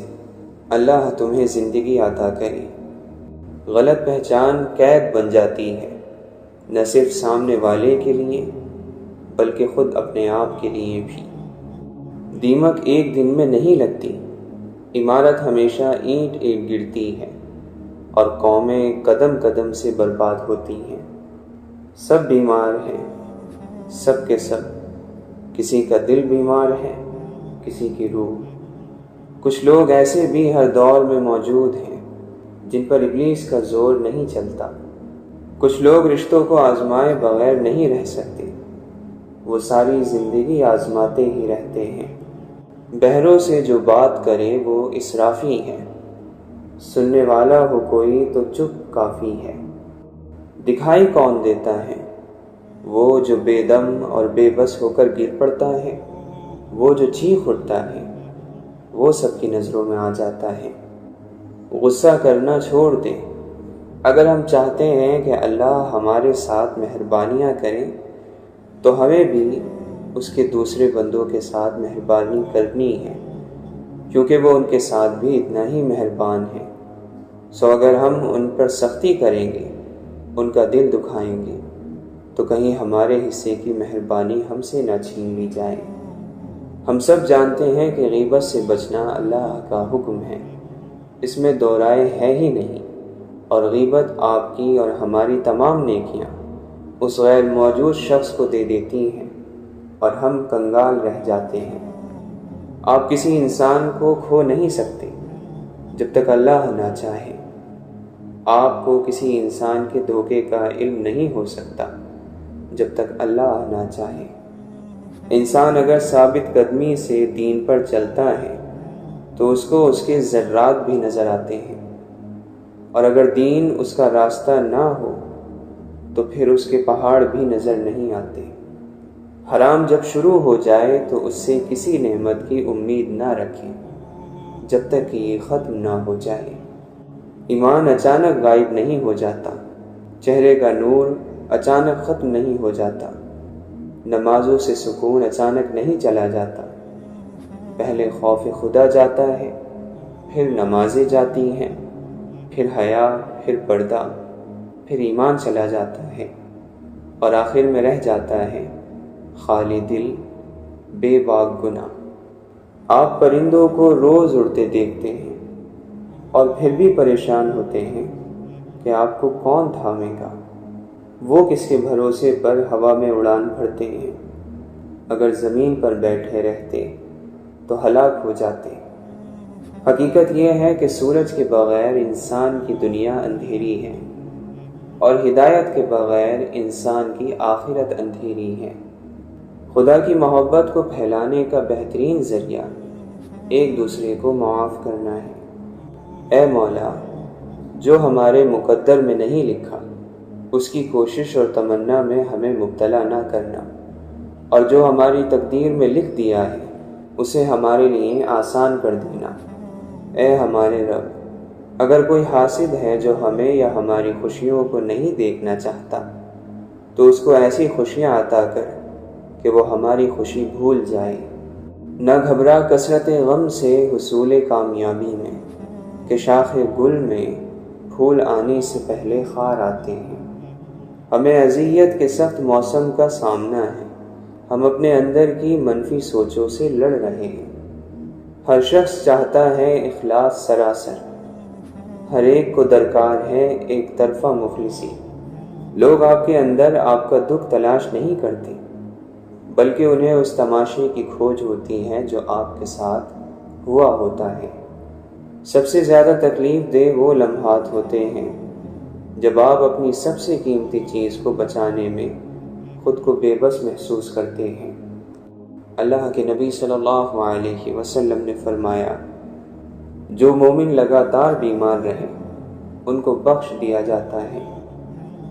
اللہ تمہیں زندگی عطا کرے۔ غلط پہچان قید بن جاتی ہے، نہ صرف سامنے والے کے لیے بلکہ خود اپنے آپ کے لیے بھی۔ دیمک ایک دن میں نہیں لگتی، عمارت ہمیشہ اینٹ ایک گرتی ہے، اور قومیں قدم قدم سے برباد ہوتی ہیں۔ سب بیمار ہیں، سب کے سب، کسی کا دل بیمار ہے، کسی کی روح۔ کچھ لوگ ایسے بھی ہر دور میں موجود ہیں جن پر ابلیس کا زور نہیں چلتا۔ کچھ لوگ رشتوں کو آزمائے بغیر نہیں رہ سکتے، وہ ساری زندگی آزماتے ہی رہتے ہیں۔ بہروں سے جو بات کرے وہ اسرافی ہے، سننے والا ہو کوئی تو چپ کافی ہے۔ دکھائی کون دیتا ہے؟ وہ جو بے دم اور بے بس ہو کر گر پڑتا ہے، وہ جو چیخ اٹھتا ہے، وہ سب کی نظروں میں آ جاتا ہے۔ غصہ کرنا چھوڑ دیں۔ اگر ہم چاہتے ہیں کہ اللہ ہمارے ساتھ مہربانیاں کرے تو ہمیں بھی اس کے دوسرے بندوں کے ساتھ مہربانی کرنی ہے، کیونکہ وہ ان کے ساتھ بھی اتنا ہی مہربان ہے۔ سو اگر ہم ان پر سختی کریں گے، ان کا دل دکھائیں گے، تو کہیں ہمارے حصے کی مہربانی ہم سے نہ چھین لی جائے۔ ہم سب جانتے ہیں کہ غیبت سے بچنا اللہ کا حکم ہے، اس میں دو رائے ہے ہی نہیں، اور غیبت آپ کی اور ہماری تمام نیکیاں اس غیر موجود شخص کو دے دیتی ہیں اور ہم کنگال رہ جاتے ہیں۔ آپ کسی انسان کو کھو نہیں سکتے جب تک اللہ نہ چاہے۔ آپ کو کسی انسان کے دھوکے کا علم نہیں ہو سکتا جب تک اللہ نہ چاہے۔ انسان اگر ثابت قدمی سے دین پر چلتا ہے تو اس کو اس کے ذرات بھی نظر آتے ہیں، اور اگر دین اس کا راستہ نہ ہو تو پھر اس کے پہاڑ بھی نظر نہیں آتے۔ حرام جب شروع ہو جائے تو اس سے کسی نعمت کی امید نہ رکھیں جب تک کہ یہ ختم نہ ہو جائے۔ ایمان اچانک غائب نہیں ہو جاتا، چہرے کا نور اچانک ختم نہیں ہو جاتا، نمازوں سے سکون اچانک نہیں چلا جاتا۔ پہلے خوف خدا جاتا ہے، پھر نمازیں جاتی ہیں، پھر حیا، پھر پردہ، پھر ایمان چلا جاتا ہے، اور آخر میں رہ جاتا ہے خالی دل، بے باک گناہ۔ آپ پرندوں کو روز اڑتے دیکھتے ہیں اور پھر بھی پریشان ہوتے ہیں کہ آپ کو کون تھامے گا۔ وہ کس کے بھروسے پر ہوا میں اڑان بھرتے ہیں، اگر زمین پر بیٹھے رہتے تو ہلاک ہو جاتے۔ حقیقت یہ ہے کہ سورج کے بغیر انسان کی دنیا اندھیری ہے، اور ہدایت کے بغیر انسان کی آخرت اندھیری ہے۔ خدا کی محبت کو پھیلانے کا بہترین ذریعہ ایک دوسرے کو معاف کرنا ہے۔ اے مولا، جو ہمارے مقدر میں نہیں لکھا اس کی کوشش اور تمنا میں ہمیں مبتلا نہ کرنا، اور جو ہماری تقدیر میں لکھ دیا ہے اسے ہمارے لیے آسان کر دینا۔ اے ہمارے رب، اگر کوئی حاسد ہے جو ہمیں یا ہماری خوشیوں کو نہیں دیکھنا چاہتا تو اس کو ایسی خوشیاں عطا کر کہ وہ ہماری خوشی بھول جائے۔ نہ گھبرا کثرت غم سے حصول کامیابی میں کہ شاخ گل میں پھول آنے سے پہلے خار آتے ہیں۔ ہمیں اذیت کے سخت موسم کا سامنا ہے، ہم اپنے اندر کی منفی سوچوں سے لڑ رہے ہیں۔ ہر شخص چاہتا ہے اخلاص سراسر، ہر ایک کو درکار ہے ایک طرفہ مخلصی۔ لوگ آپ کے اندر آپ کا دکھ تلاش نہیں کرتے، بلکہ انہیں اس تماشے کی کھوج ہوتی ہے جو آپ کے ساتھ ہوا ہوتا ہے۔ سب سے زیادہ تکلیف دہ وہ لمحات ہوتے ہیں جب آپ اپنی سب سے قیمتی چیز کو بچانے میں خود کو بے بس محسوس کرتے ہیں۔ اللہ کے نبی صلی اللہ علیہ وسلم نے فرمایا، جو مومن لگاتار بیمار رہے ان کو بخش دیا جاتا ہے۔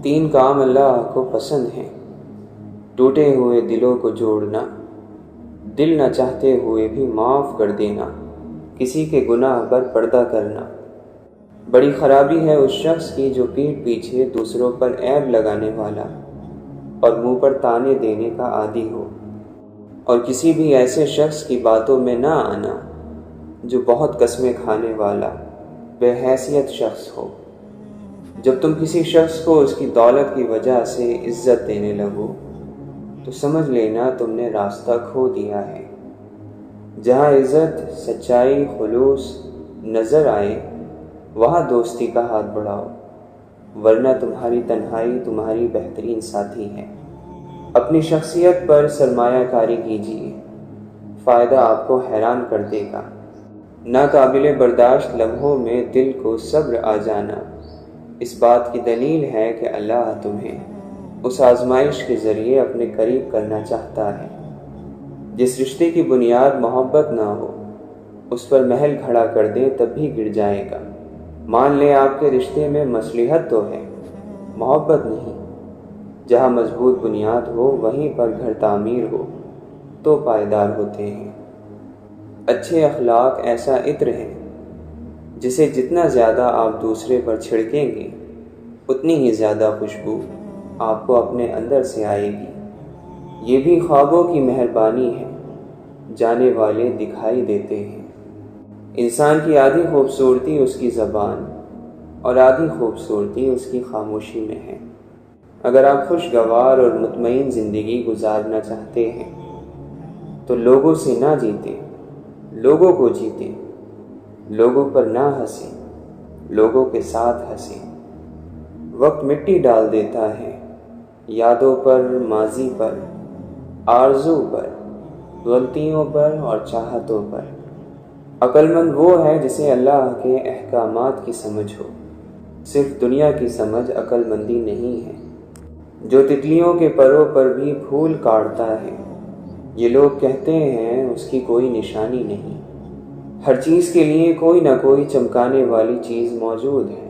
3 کام اللہ کو پسند ہیں: ٹوٹے ہوئے دلوں کو جوڑنا، دل نہ چاہتے ہوئے بھی معاف کر دینا، کسی کے گناہ پر پردہ کرنا۔ بڑی خرابی ہے اس شخص کی جو پیٹھ پیچھے دوسروں پر عیب لگانے والا اور منہ پر تانے دینے کا عادی ہو، اور کسی بھی ایسے شخص کی باتوں میں نہ آنا جو بہت قسمیں کھانے والا بے حیثیت شخص ہو۔ جب تم کسی شخص کو اس کی دولت کی وجہ سے عزت دینے لگو تو سمجھ لینا تم نے راستہ کھو دیا ہے۔ جہاں عزت، سچائی، خلوص نظر آئے وہاں دوستی کا ہاتھ بڑھاؤ، ورنہ تمہاری تنہائی تمہاری بہترین ساتھی ہے۔ اپنی شخصیت پر سرمایہ کاری کیجیے، فائدہ آپ کو حیران کر دے گا۔ ناقابل برداشت لمحوں میں دل کو صبر آ جانا اس بات کی دلیل ہے کہ اللہ تمہیں اس آزمائش کے ذریعے اپنے قریب کرنا چاہتا ہے۔ جس رشتے کی بنیاد محبت نہ ہو اس پر محل کھڑا کر دے تب بھی گر جائے گا۔ مان لیں آپ کے رشتے میں مصلحت تو ہے، محبت نہیں۔ جہاں مضبوط بنیاد ہو وہیں پر گھر تعمیر ہو تو پائیدار ہوتے ہیں۔ اچھے اخلاق ایسا عطر ہے جسے جتنا زیادہ آپ دوسرے پر چھڑکیں گے اتنی ہی زیادہ خوشبو آپ کو اپنے اندر سے آئے گی۔ یہ بھی خوابوں کی مہربانی ہے، جانے والے دکھائی دیتے ہیں۔ انسان کی آدھی خوبصورتی اس کی زبان اور آدھی خوبصورتی اس کی خاموشی میں ہے۔ اگر آپ خوشگوار اور مطمئن زندگی گزارنا چاہتے ہیں تو لوگوں سے نہ جیتیں، لوگوں کو جیتیں۔ لوگوں پر نہ ہنسیں، لوگوں کے ساتھ ہنسیں۔ وقت مٹی ڈال دیتا ہے یادوں پر، ماضی پر، آرزو پر، غلطیوں پر اور چاہتوں پر۔ عقل مند وہ ہے جسے اللہ کے احکامات کی سمجھ ہو، صرف دنیا کی سمجھ عقل مندی نہیں ہے۔ جو تتلیوں کے پروں پر بھی پھول کاٹتا ہے یہ لوگ کہتے ہیں اس کی کوئی نشانی نہیں۔ ہر چیز کے لیے کوئی نہ کوئی چمکانے والی چیز موجود ہے،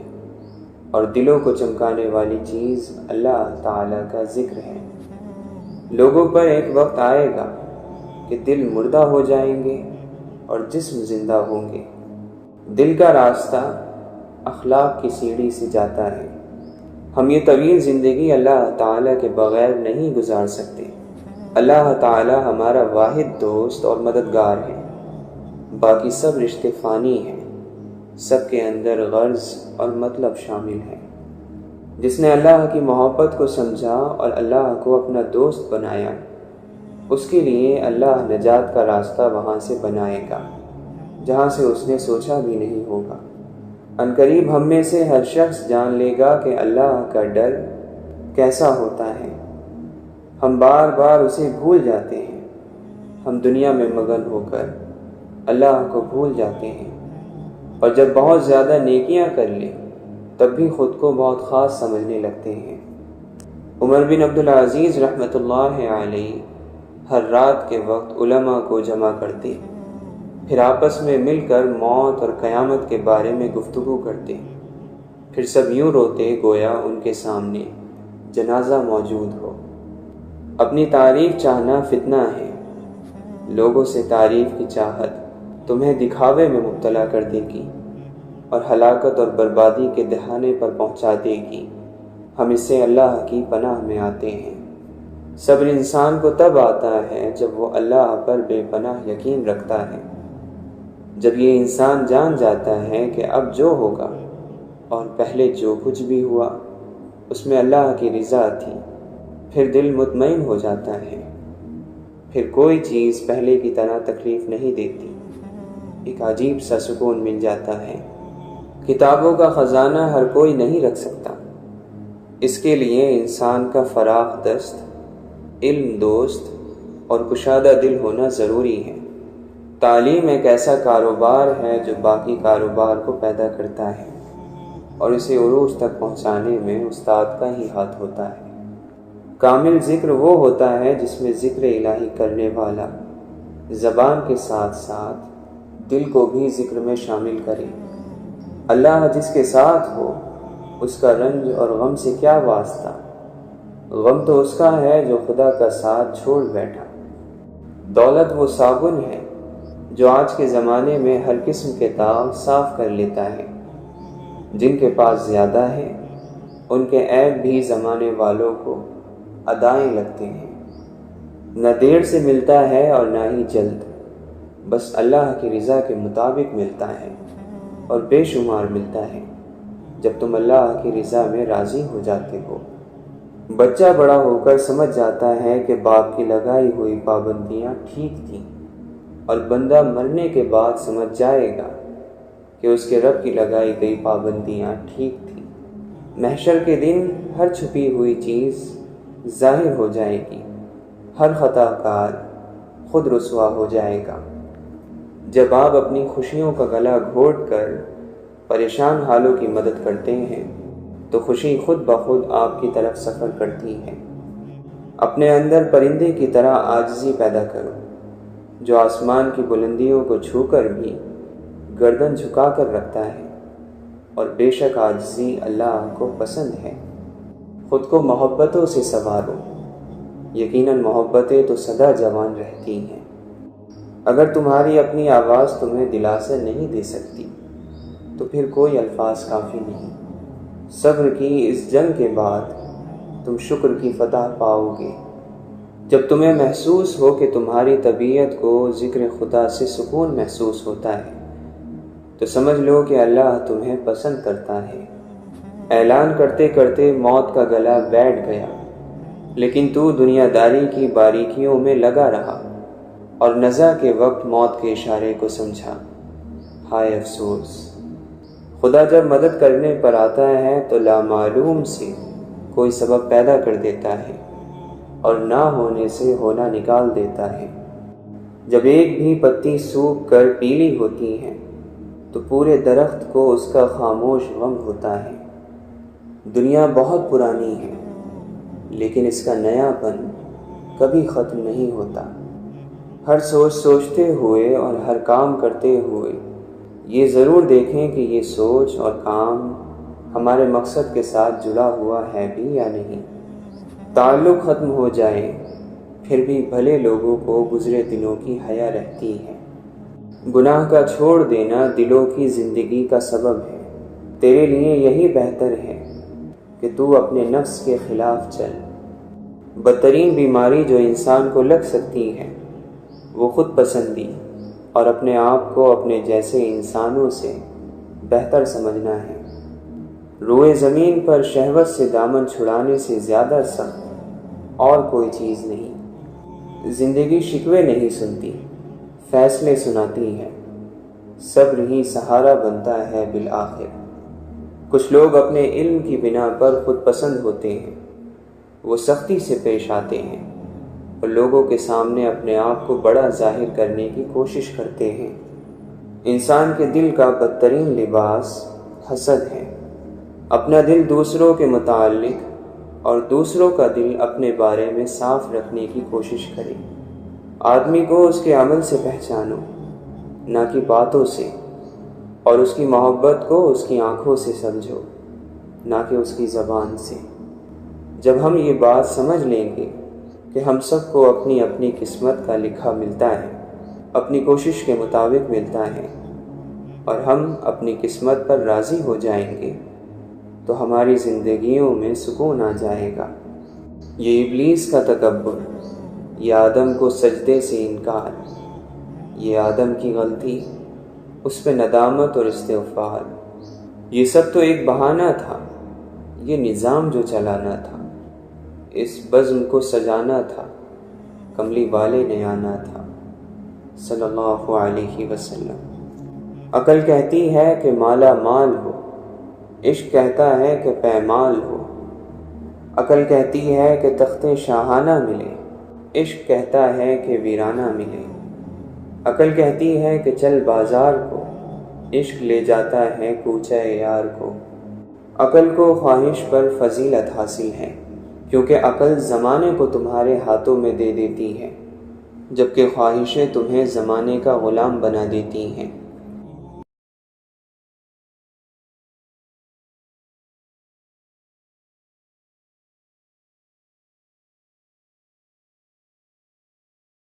اور دلوں کو چمکانے والی چیز اللہ تعالیٰ کا ذکر ہے۔ لوگوں پر ایک وقت آئے گا کہ دل مردہ ہو جائیں گے اور جسم زندہ ہوں گے۔ دل کا راستہ اخلاق کی سیڑھی سے جاتا ہے۔ ہم یہ طویل زندگی اللہ تعالیٰ کے بغیر نہیں گزار سکتے۔ اللہ تعالیٰ ہمارا واحد دوست اور مددگار ہے، باقی سب رشتے فانی ہیں، سب کے اندر غرض اور مطلب شامل ہے۔ جس نے اللہ کی محبت کو سمجھا اور اللہ کو اپنا دوست بنایا اس کے لیے اللہ نجات کا راستہ وہاں سے بنائے گا جہاں سے اس نے سوچا بھی نہیں ہوگا۔ عنقریب ہم میں سے ہر شخص جان لے گا کہ اللہ کا ڈر کیسا ہوتا ہے۔ ہم بار بار اسے بھول جاتے ہیں، ہم دنیا میں مگن ہو کر اللہ کو بھول جاتے ہیں، اور جب بہت زیادہ نیکیاں کر لیں تب بھی خود کو بہت خاص سمجھنے لگتے ہیں۔ عمر بن عبدالعزیز رحمۃ اللہ علیہ ہر رات کے وقت علماء کو جمع کرتے، پھر آپس میں مل کر موت اور قیامت کے بارے میں گفتگو کرتے، پھر سب یوں روتے گویا ان کے سامنے جنازہ موجود ہو۔ اپنی تعریف چاہنا فتنہ ہے، لوگوں سے تعریف کی چاہت تمہیں دکھاوے میں مبتلا کر دے گی اور ہلاکت اور بربادی کے دہانے پر پہنچا دے گی۔ ہم اس سے اللہ کی پناہ میں آتے ہیں۔ صبر انسان کو تب آتا ہے جب وہ اللہ پر بے پناہ یقین رکھتا ہے، جب یہ انسان جان جاتا ہے کہ اب جو ہوگا اور پہلے جو کچھ بھی ہوا اس میں اللہ کی رضا تھی، پھر دل مطمئن ہو جاتا ہے، پھر کوئی چیز پہلے کی طرح تکلیف نہیں دیتی، ایک عجیب سا سکون مل جاتا ہے۔ کتابوں کا خزانہ ہر کوئی نہیں رکھ سکتا، اس کے لیے انسان کا فراخ دست، علم دوست اور کشادہ دل ہونا ضروری ہے۔ تعلیم ایک ایسا کاروبار ہے جو باقی کاروبار کو پیدا کرتا ہے اور اسے عروج تک پہنچانے میں استاد کا ہی ہاتھ ہوتا ہے۔ کامل ذکر وہ ہوتا ہے جس میں ذکر الہی کرنے والا زبان کے ساتھ ساتھ دل کو بھی ذکر میں شامل کرے۔ اللہ جس کے ساتھ ہو اس کا رنج اور غم سے کیا واسطہ، غم تو اس کا ہے جو خدا کا ساتھ چھوڑ بیٹھا۔ دولت وہ صابن ہے جو آج کے زمانے میں ہر قسم کے داغ صاف کر لیتا ہے۔ جن کے پاس زیادہ ہے ان کے عیب بھی زمانے والوں کو ادائیں لگتے ہیں۔ نہ دیر سے ملتا ہے اور نہ ہی جلد، بس اللہ کی رضا کے مطابق ملتا ہے اور بے شمار ملتا ہے جب تم اللہ کی رضا میں راضی ہو جاتے ہو۔ بچہ بڑا ہو کر سمجھ جاتا ہے کہ باپ کی لگائی ہوئی پابندیاں ٹھیک تھیں، اور بندہ مرنے کے بعد سمجھ جائے گا کہ اس کے رب کی لگائی گئی پابندیاں ٹھیک تھیں۔ محشر کے دن ہر چھپی ہوئی چیز ظاہر ہو جائے گی، ہر خطا کار خود رسوا ہو جائے گا۔ جب آپ اپنی خوشیوں کا گلا گھونٹ کر پریشان حالوں کی مدد کرتے ہیں تو خوشی خود بخود آپ کی طرف سفر کرتی ہے۔ اپنے اندر پرندے کی طرح عاجزی پیدا کرو جو آسمان کی بلندیوں کو چھو کر بھی گردن جھکا کر رکھتا ہے، اور بے شک عاجزی اللہ کو پسند ہے۔ خود کو محبتوں سے سنوارو، یقیناً محبتیں تو سدا جوان رہتی ہیں۔ اگر تمہاری اپنی آواز تمہیں دلاسا نہیں دے سکتی تو پھر کوئی الفاظ کافی نہیں۔ صبر کی اس جنگ کے بعد تم شکر کی فتح پاؤ گے۔ جب تمہیں محسوس ہو کہ تمہاری طبیعت کو ذکر خدا سے سکون محسوس ہوتا ہے تو سمجھ لو کہ اللہ تمہیں پسند کرتا ہے۔ اعلان کرتے کرتے موت کا گلا بیٹھ گیا، لیکن تو دنیا داری کی باریکیوں میں لگا رہا اور نزع کے وقت موت کے اشارے کو سمجھا۔ ہائے افسوس! خدا جب مدد کرنے پر آتا ہے تو لامعلوم سے کوئی سبب پیدا کر دیتا ہے اور نہ ہونے سے ہونا نکال دیتا ہے۔ جب ایک بھی پتی سوکھ کر پیلی ہوتی ہے تو پورے درخت کو اس کا خاموش غم ہوتا ہے۔ دنیا بہت پرانی ہے لیکن اس کا نیا پن کبھی ختم نہیں ہوتا۔ ہر سوچتے ہوئے اور ہر کام کرتے ہوئے یہ ضرور دیکھیں کہ یہ سوچ اور کام ہمارے مقصد کے ساتھ جڑا ہوا ہے بھی یا نہیں۔ تعلق ختم ہو جائے پھر بھی بھلے لوگوں کو گزرے دنوں کی حیا رہتی ہے۔ گناہ کا چھوڑ دینا دلوں کی زندگی کا سبب ہے۔ تیرے لیے یہی بہتر ہے کہ تو اپنے نفس کے خلاف چل۔ بدترین بیماری جو انسان کو لگ سکتی ہے وہ خود پسندی اور اپنے آپ کو اپنے جیسے انسانوں سے بہتر سمجھنا ہے۔ روئے زمین پر شہوت سے دامن چھڑانے سے زیادہ سخت اور کوئی چیز نہیں۔ زندگی شکوے نہیں سنتی، فیصلے سناتی ہے۔ صبر ہی سہارا بنتا ہے بالآخر۔ کچھ لوگ اپنے علم کی بنا پر خود پسند ہوتے ہیں، وہ سختی سے پیش آتے ہیں اور لوگوں کے سامنے اپنے آپ کو بڑا ظاہر کرنے کی کوشش کرتے ہیں۔ انسان کے دل کا بدترین لباس حسد ہے۔ اپنا دل دوسروں کے متعلق اور دوسروں کا دل اپنے بارے میں صاف رکھنے کی کوشش کرے۔ آدمی کو اس کے عمل سے پہچانو، نہ کہ باتوں سے، اور اس کی محبت کو اس کی آنکھوں سے سمجھو، نہ کہ اس کی زبان سے۔ جب ہم یہ بات سمجھ لیں گے کہ ہم سب کو اپنی اپنی قسمت کا لکھا ملتا ہے، اپنی کوشش کے مطابق ملتا ہے، اور ہم اپنی قسمت پر راضی ہو جائیں گے، تو ہماری زندگیوں میں سکون آ جائے گا۔ یہ ابلیس کا تکبر، یہ آدم کو سجدے سے انکار، یہ آدم کی غلطی، اس پہ ندامت اور استغفار، یہ سب تو ایک بہانہ تھا، یہ نظام جو چلانا تھا، اس بزم کو سجانا تھا، کملی والے نے آنا تھا، صلی اللہ علیہ وسلم۔ عقل کہتی ہے کہ مالا مال ہو، عشق کہتا ہے کہ پیمال ہو۔ عقل کہتی ہے کہ تخت شاہانہ ملے، عشق کہتا ہے کہ ویرانہ ملے۔ عقل کہتی ہے کہ چل بازار کو، عشق لے جاتا ہے کوچہ یار کو۔ عقل کو خواہش پر فضیلت حاصل ہے، کیونکہ عقل زمانے کو تمہارے ہاتھوں میں دے دیتی ہے، جبکہ خواہشیں تمہیں زمانے کا غلام بنا دیتی ہیں۔